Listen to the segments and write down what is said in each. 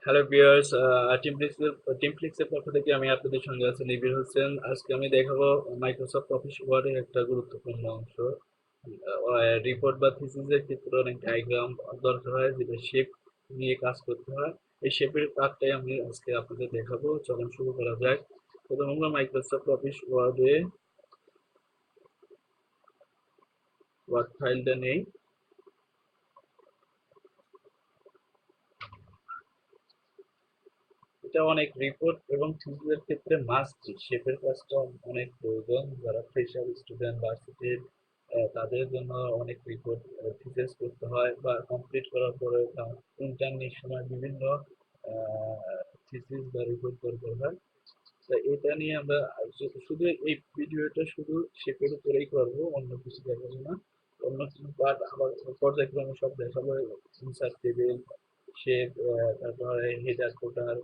Hello viewers, টিমফ্লিক্সের পক্ষ থেকে আমি আপনাদের সঙ্গে আছি নিবির হোসেন। আজকে আমি দেখাবো মাইক্রোসফট অফিস ওয়ার্ডের একটা গুরুত্বপূর্ণ অংশ। রিপোর্ট বা থিসিসের ক্ষেত্রে অনেক ডায়াগ্রাম দরকার হয়, যেটা শেপ নিয়ে কাজ করতে হয়। এই শেপের কাজটাই আমি আজকে আপনাদের দেখাবো। চলুন শুরু করা যাক। প্রথমে আমরা মাইক্রোসফট অফিস ওয়ার্ডে ওয়ার্ড ফাইলটা নেই। এটা অনেক রিপোর্ট এবং থিসিসের ক্ষেত্রে মাস্ট। শেপের কাজটা অনেক প্রয়োজন। যারা ফ্রেশার স্টুডেন্ট ভার্সিটির তাদের জন্য অনেক রিপোর্ট থিসিস করতে হয়, বা কমপ্লিট করার পরে ইন্টার্নের সময় বিভিন্ন থিসিস বা রিপোর্ট করতে হয়। তো এটা নিয়ে আমরা শুধু এই ভিডিওটা শুধু শেপের উপরেই করবো, অন্য কিছু দেখাবো না। অন্য কিছু পার্ট আবার পর্যায়ক্রমে সব দেখাবো। ইনসার্ট টেবিল, শেপ, তারপরে হেডার ফোটার,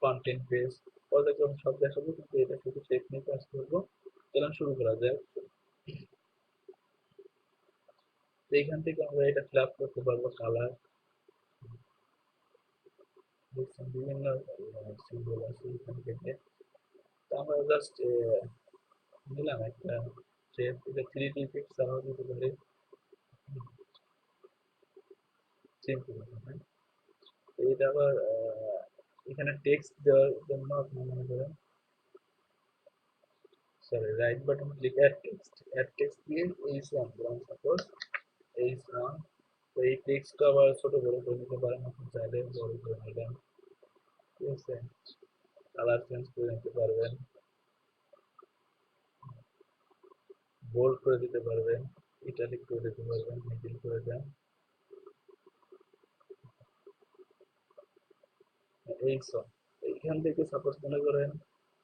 কন্টেন্ট পেজ, পর্যায়ক্রমে সব দেখাবো, কিন্তু এটা শুধু শেপ নিয়ে কাজ করবো। চলুন শুরু করা যায়। তো এইখান থেকে আমরা এটা ফিল আপ করতে পারবো। কালার বিভিন্ন সিম্বল আছে এখান থেকে। তো আমরা জাস্ট নিলাম একটা শেপ। এটা 3D ইফেক্ট ছাড়াও দিতে পারি, সিম্পল। এটা আবার এখানে টেক্সট দেওয়ার জন্য আপনি মনে করেন, sorry, right button click, add text দিয়ে H1 দিলাম, সাপোজ H1। তো এই টেক্সটটা আবার ছোট বড় করে নিতে পারেন, আপনি চাইলে বড় করে নিলেন। ঠিক আছে, কালার চেঞ্জ করে নিতে পারবেন, বোল্ড করে দিতে পারবেন, ইটালিক করে দিতে পারবেন, মিডিল করে দেন। এই সব এইখান থেকে সাপোজ মনে করেন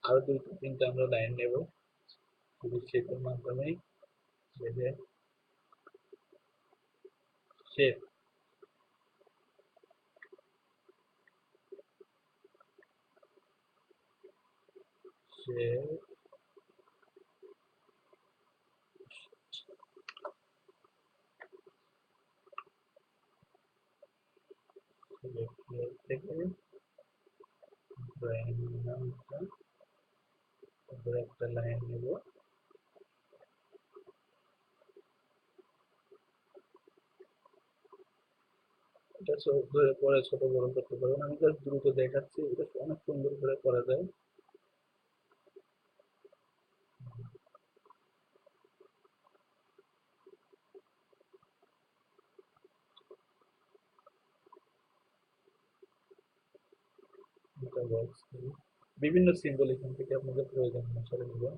আরো দুই তিনটা আমরা লাইন নেব, শুধু শেপের মাধ্যমেই। বেঁধে শেপ, শেপ থেকে ড্রয়িং নামটা, তারপরে একটা লাইন নেব। এটা ধরে পরে ছোট বড় করতে পারবেন, আমি জাস্ট দ্রুত দেখাচ্ছি, এটা অনেক সুন্দর করে করা যায়। এটা বক্স বিভিন্ন সিম্বল এখান থেকে আপনাদের প্রয়োজন অনুসারে নেবেন।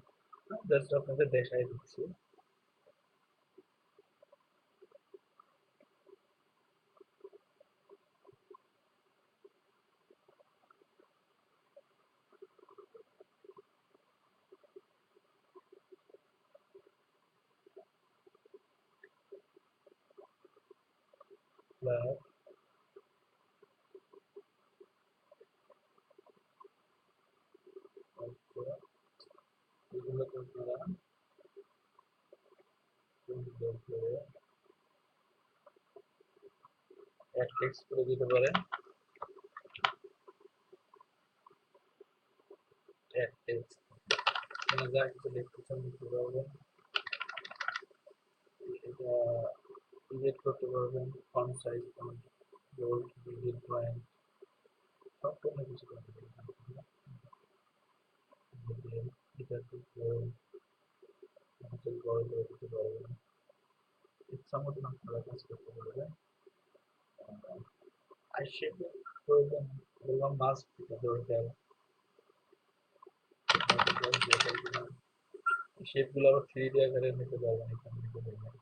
জাস্ট আপনাদের দেখাই দিচ্ছি। প্লাস এগুলোকে আপনারা সুন্দর করে এক টেক্সট করে দিতে পারেন। এক টেক্সট এখানে যা কিছু লিখতে চান লিখতে পারবেন। এটা ডিলিট করতে পারবেন, font size, font, bold, delete, point, সব কোনো কিছু করতে পারবেন। এটা থেকে বড় করে দিতে পারবেন, ইচ্ছা মতন আপনারা কাজ করতে পারবেন। আর শেপের প্রয়োজন বললাম, মাস্ক এটা দরকার। শেপগুলো আবার 3D আকারে নিতে পারবেন, এখান থেকে দেখবেন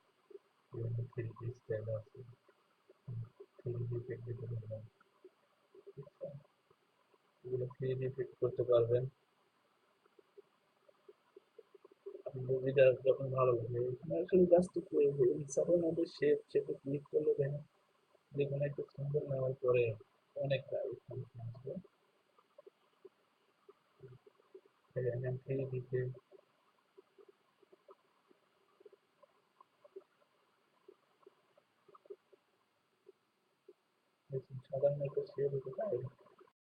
বিভিন্ন 3D স্টাইল আছে, 3D ইফেক্ট দিতে পারবেন। এগুলো 3D ইফেক্ট করতে পারবেন। আপনি মুভিটা যখন ভালো লাগে, আসলে জাস্ট ইনসার্টের মধ্যে শেপে ক্লিক করলে দেখেন যেকোনো একটা সিম্বল নেওয়ার পরে অনেক ফাংশন আছে। এখান থেকে দিতে সাধারণ একটা শেপ হতে পারে,